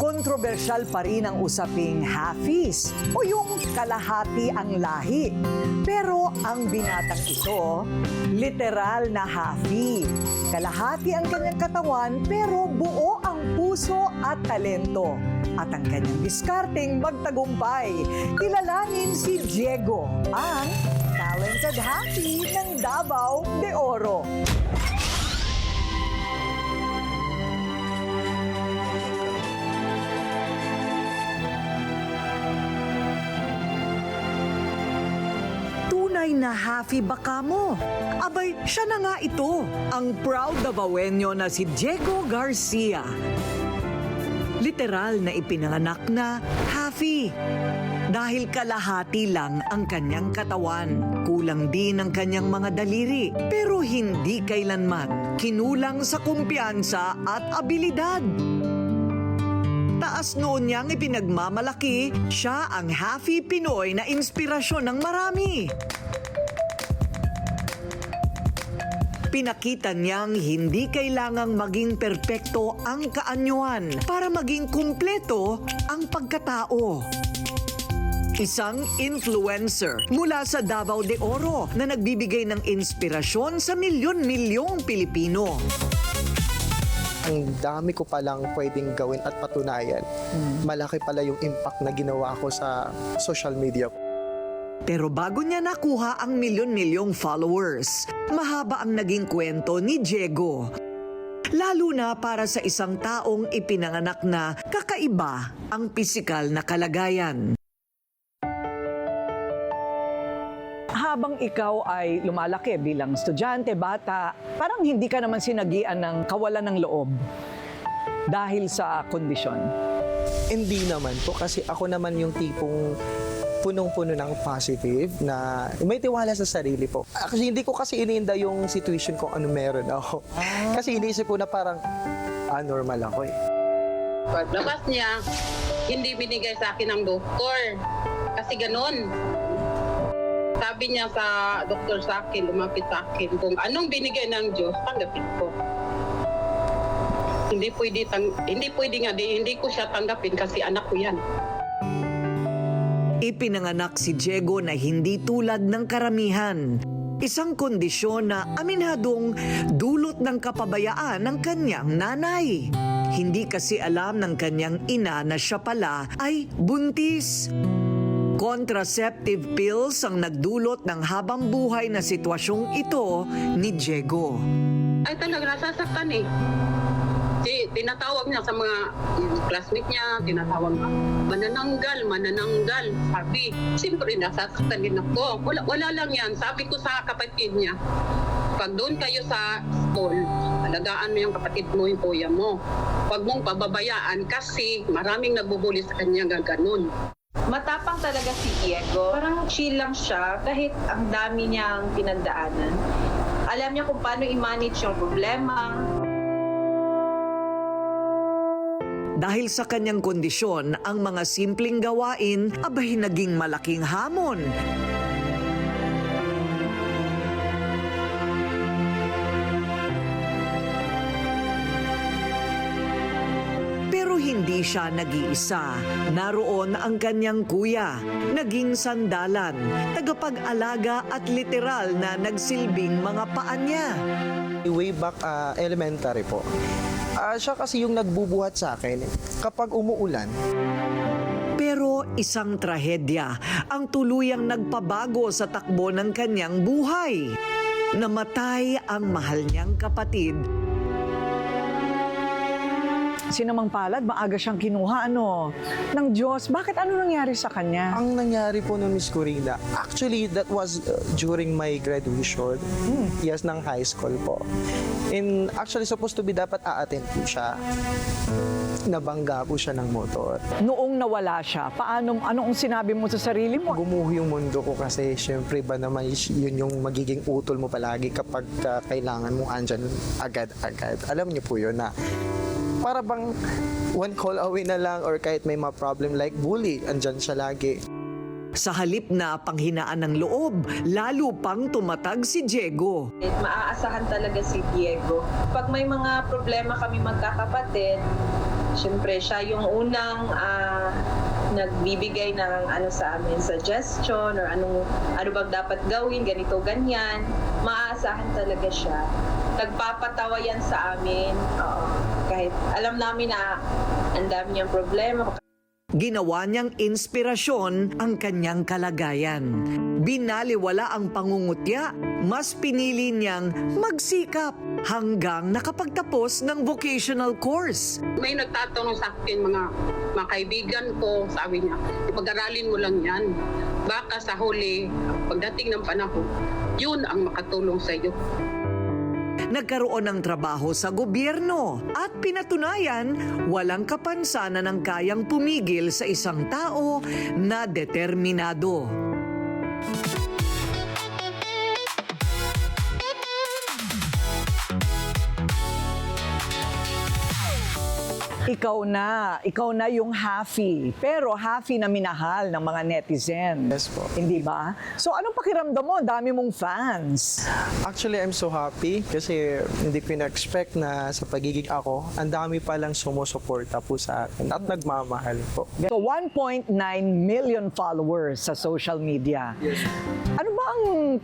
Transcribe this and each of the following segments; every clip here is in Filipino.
kontrobersyal pa rin ang usaping halfies o yung kalahati ang lahi. Pero ang binatang ito, literal na halfie. Kalahati ang kanyang katawan pero buo ang puso at talento. At ang kanyang diskarteng magtagumpay. Kilalanin si Diego, ang talented halfie ng Davao de Oro. Tunay na halfie ba kamo? Abay, siya na nga ito, ang proud Davaoenyo na si Diego Garcia. Literal na ipinanganak na halfie. Dahil kalahati lang ang kanyang katawan. Kulang din ang kanyang mga daliri. Pero hindi kailanman kinulang sa kumpiyansa at abilidad. Taas noon niyang ipinagmamalaki, siya ang halfie Pinoy na inspirasyon ng marami. Pinakita niyang hindi kailangang maging perpekto ang kaanyuan para maging kumpleto ang pagkatao. Isang influencer mula sa Davao de Oro na nagbibigay ng inspirasyon sa milyon-milyong Pilipino. Ang dami ko palang pwedeng gawin at patunayan. Malaki pala yung impact na ginawa ko sa social media. Pero bago niya nakuha ang milyon-milyong followers, mahaba ang naging kwento ni Diego. Lalo na para sa isang taong ipinanganak na kakaiba ang pisikal na kalagayan. Habang ikaw ay lumalaki bilang estudyante, bata, parang hindi ka naman sinagian ng kawalan ng loob dahil sa kondisyon. Hindi naman po kasi ako naman yung tipong punong-puno ng positive na may tiwala sa sarili po. Actually, hindi ko kasi iniinda yung situation kung ano meron ako. Kasi iniisip ko na parang normal ako eh. Paglabas niya, hindi binigay sa akin ng doktor. Kasi ganun. Sabi niya sa doktor sa akin, lumapit sa akin, kung anong binigay ng Diyos, tanggapin ko. Hindi ko siya tanggapin kasi anak ko yan. Ipinanganak si Diego na hindi tulad ng karamihan. Isang kondisyon na aminadong dulot ng kapabayaan ng kanyang nanay. Hindi kasi alam ng kanyang ina na siya pala ay buntis. Contraceptive pills ang nagdulot ng habang buhay na sitwasyong ito ni Diego. Ay talaga, nasasaktan eh. Tinatawag niya sa mga classmate niya, tinatawag na, manananggal. Sabi, siyempre nasasaktan din ako. Wala lang yan. Sabi ko sa kapatid niya, pag doon kayo sa school, alagaan mo yung kapatid mo, yung kuya mo. Huwag mong pababayaan kasi maraming nagbubuli sa kanya gaganon. Matapang talaga si Diego. Parang chill lang siya kahit ang dami niyang pinagdaanan. Alam niya kung paano i-manage yung problema. Dahil sa kanyang kondisyon, ang mga simpleng gawain abay naging malaking hamon. Pero hindi siya nag-iisa. Naroon ang kanyang kuya, naging sandalan, tagapag-alaga at literal na nagsilbing mga paan niya. Way back elementary po. Siya kasi yung nagbubuhat sa akin kapag umuulan. Pero isang trahedya ang tuluyang nagpabago sa takbo ng kanyang buhay. Namatay ang mahal niyang kapatid. Sinamang palad, maaga siyang kinuha ng Diyos. Bakit ano nangyari sa kanya? Ang nangyari po nun, Miss Corina, actually that was during my graduation. Yes, ng high school po. And actually supposed to be dapat a-attend po siya. Nabangga po siya ng motor. Noong nawala siya, anong sinabi mo sa sarili mo? Gumuho yung mundo ko kasi syempre ba naman yun yung magiging utol mo palagi kapag kailangan mo andyan agad-agad. Alam niyo po yun na para bang one call away na lang or kahit may mga problem like bully, andyan siya lagi. Sa halip na panghinaan ng loob, lalo pang tumatag si Diego. Maaasahan talaga si Diego. Pag may mga problema kami magkakapatid, Siyempre, siya yung unang nagbibigay ng sa amin, suggestion or ano bang dapat gawin, ganito, ganyan. Maaasahan talaga siya. Nagpapatawa yan sa amin. Kahit alam namin na ang dami niyang problema. Ginawa niyang inspirasyon ang kanyang kalagayan. Binaliwala ang pangungutya, mas pinili niyang magsikap hanggang nakapagtapos ng vocational course. May nagtatanong sa akin, mga kaibigan ko, sabi niya, ipag-aralin mo lang yan. Baka sa huli, pagdating ng panahon, yun ang makatulong sa iyo. Nagkaroon ng trabaho sa gobyerno at pinatunayan walang kapansanan ang kayang pumigil sa isang tao na determinado. Ikaw na yung Hafi. Pero Hafi na minahal ng mga netizen. Yes po. Hindi ba? So anong pakiramdam mo? Dami mong fans. Actually, I'm so happy kasi hindi ko na-expect na sa pagiging ako, ang dami palang sumusuporta po sa akin at nagmamahal po. So 1.9 million followers sa social media. Yes.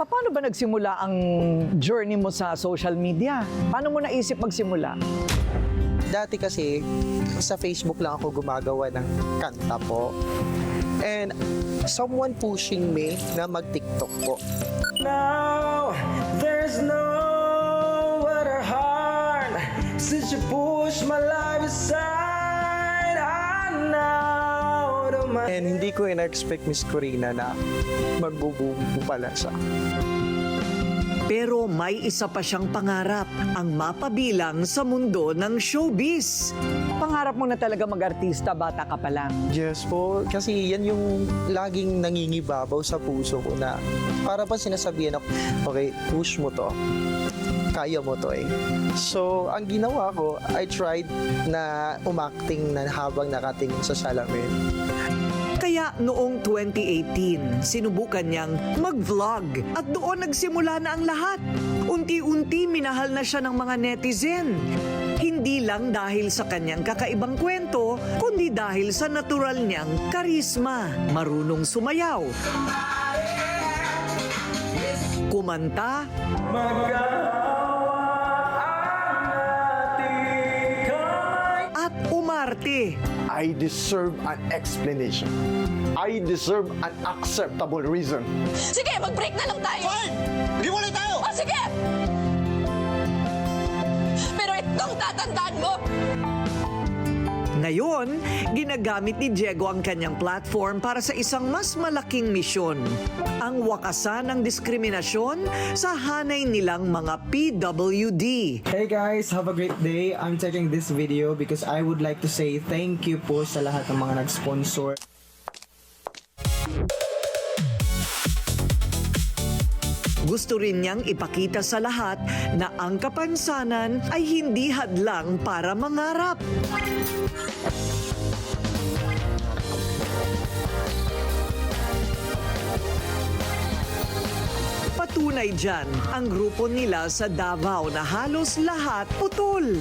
Paano ba nagsimula ang journey mo sa social media? Paano mo naisip magsimula? Dati kasi, sa Facebook lang ako gumagawa ng kanta po. And someone pushing me na mag-TikTok po. Now, there's no other heart since you push my life aside. I know the man. And hindi ko ina-expect, Miss Corina, na magbuboom pala siya. Pero may isa pa siyang pangarap, ang mapabilang sa mundo ng showbiz. Pangarap mo na talaga mag-artista, bata ka pa lang. Yes po, kasi yan yung laging nangingibabaw sa puso ko na para ba sinasabihan ako, okay, push mo to. Kaya mo to eh. So, ang ginawa ko, I tried na umacting na habang nakatingin sa salamin. Kaya noong 2018, sinubukan niyang mag-vlog at doon nagsimula na ang lahat. Unti-unti minahal na siya ng mga netizen. Hindi lang dahil sa kanyang kakaibang kwento, kundi dahil sa natural niyang karisma. Marunong sumayaw, kumanta, at umarte. I deserve an explanation. I deserve an acceptable reason. Sige, mag-break na lang tayo. Fine! Hiwalay tayo! O, sige! Pero itong tatandaan mo, Ngayon, ginagamit ni Diego ang kanyang platform para sa isang mas malaking misyon, ang wakasan ng diskriminasyon sa hanay nilang mga PWD. Hey guys, have a great day. I'm taking this video because I would like to say thank you po sa lahat ng mga nag-sponsor. Gusto rin niyang ipakita sa lahat na ang kapansanan ay hindi hadlang para mangarap. Patunay dyan ang grupo nila sa Davao na halos lahat putol.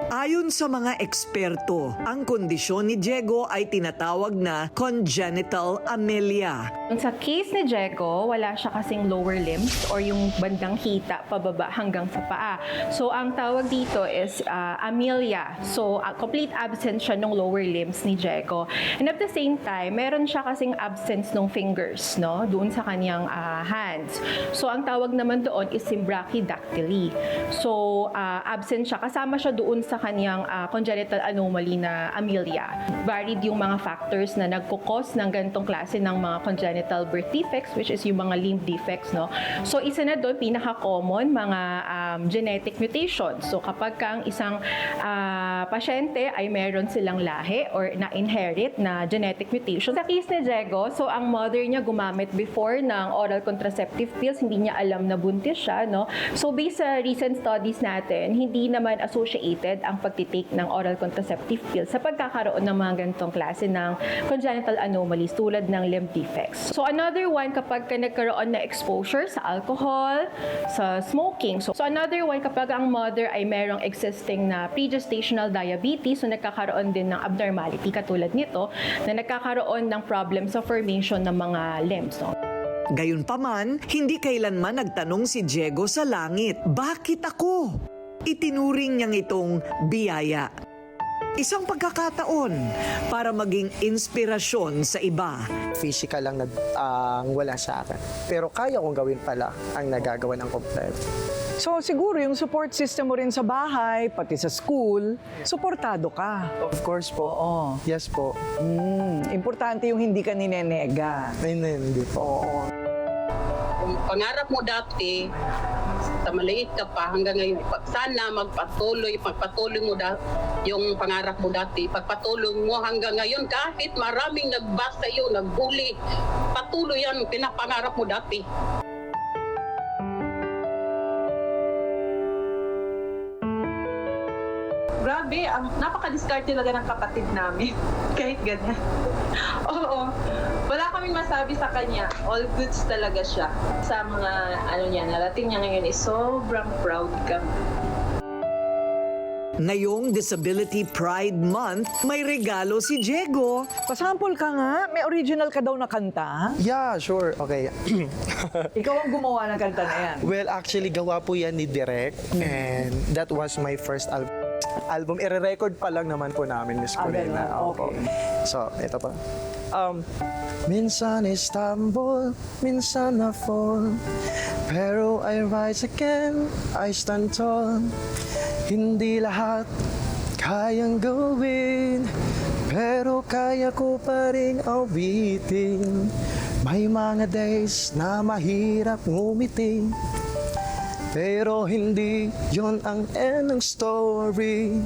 Ayon sa mga eksperto, ang kondisyon ni Diego ay tinatawag na congenital amelia. Sa case ni Diego, wala siya kasing lower limbs or yung bandang hita pababa hanggang sa paa. So, ang tawag dito is amelia. So, complete absence siya ng lower limbs ni Diego. And at the same time, meron siya kasing absence ng fingers, no? Doon sa kanyang hands. So, ang tawag naman doon is brachydactyly. So, absent siya. Kasama siya doon sa kanyang congenital anomaly na amelia. Varied yung mga factors na nagkukos ng ganitong klase ng mga congenital birth defects, which is yung mga limb defects, no? So, isa na doon, pinaka-common, mga genetic mutations. So, kapag ka ang isang pasyente ay meron silang lahi or na-inherit na genetic mutation. Sa case ni Diego, so ang mother niya gumamit before ng oral contraceptive pills, hindi niya alam na buntis siya, no? So, based sa recent studies natin, hindi naman associated ang pagtitake ng oral contraceptive pills sa pagkakaroon ng mga ganitong klase ng congenital anomalies tulad ng limb defects. So another one kapag ka nagkaroon na exposure sa alcohol, sa smoking. So another one kapag ang mother ay merong existing na pregestational diabetes, so nagkakaroon din ng abnormality katulad nito na nagkakaroon ng problem sa formation ng mga limbs. No? Gayunpaman, hindi kailanman nagtanong si Diego sa langit, bakit ako? Itinuring niyang itong biyaya. Isang pagkakataon para maging inspirasyon sa iba. Physical lang ang wala sa akin. Pero kaya kong gawin pala ang nagagawa ng kompleto. So siguro yung support system mo rin sa bahay, pati sa school, suportado ka. Of course po. Oo. Yes po. Importante yung hindi ka ninenega. Hindi po. Kung pangarap mo dati, sa maliit ka pa hanggang ngayon, sana magpatuloy mo yung pangarap mo dati, pagpatuloy mo hanggang ngayon kahit maraming nagbasa iyo, nagbuli, patuloy yan, pinapangarap mo dati. Grabe, napaka-discard talaga ng kapatid namin. Kahit ganyan. Oo. Wala kaming masabi sa kanya. All goods talaga siya. Sa mga, narating niya ngayon is sobrang proud kami. Ngayong Disability Pride Month, may regalo si Diego. Pasample ka nga, may original ka daw na kanta. Yeah, sure. Okay. Ikaw ang gumawa ng kanta na yan. Well, actually, gawa po yan ni Direk. And that was my first album. I-record pa lang naman po namin, Miss Corina. ganun. Okay. So, ito pa. Minsan stumble, minsan na fall, pero I rise again, I stand tall. Hindi lahat kayang gawin, pero kaya ko pa rin awitin. May mga days na mahirap ngumiti, pero hindi yon ang end ng story.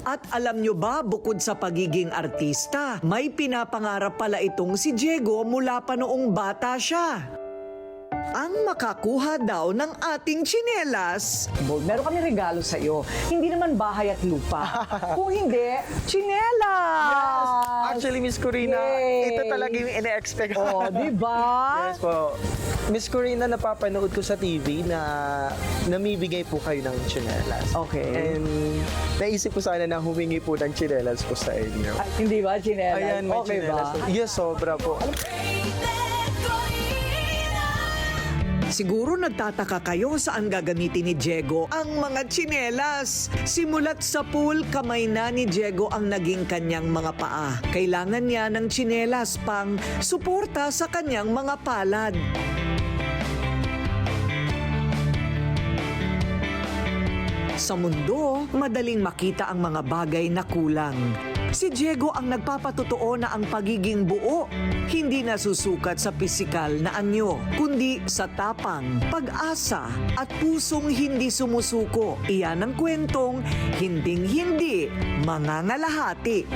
At alam nyo ba, bukod sa pagiging artista, may pinapangarap pala itong si Diego mula pa noong bata siya. Ang makakuha daw ng ating tsinelas. Meron kami regalo sa iyo. Hindi naman bahay at lupa. Kung hindi, tsinelas! Actually, Miss Corina, Yay! ito talaga yung ine-expect ko. Oh, di ba? Yes po. Miss Corina, napapanood ko sa TV na namibigay po kayo ng tsinelas. Okay. And naisip ko sana na humingi po ng tsinelas po sa inyo. Ay, hindi ba, tsinelas? Ayan, may Okay ba? tsinelas. Yes, sobra po. Siguro nagtataka kayo saan gagamitin ni Diego ang mga tsinelas. Simulat sa pool, kamay na ni Diego ang naging kanyang mga paa. Kailangan niya ng tsinelas pang suporta sa kanyang mga palad. Sa mundo, madaling makita ang mga bagay na kulang. Si Diego ang nagpapatotoo na ang pagiging buo hindi nasusukat sa pisikal na anyo, kundi sa tapang, pag-asa at pusong hindi sumusuko. Iyan ang kwentong hinding-hindi mangangalahati.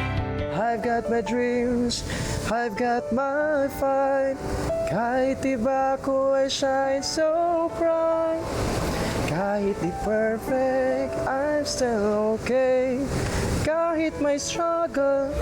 I've got my dreams, I've got my fight. Kahit iba ko ay shine so bright. Kahit di perfect, I'm still okay. Kahit may struggle,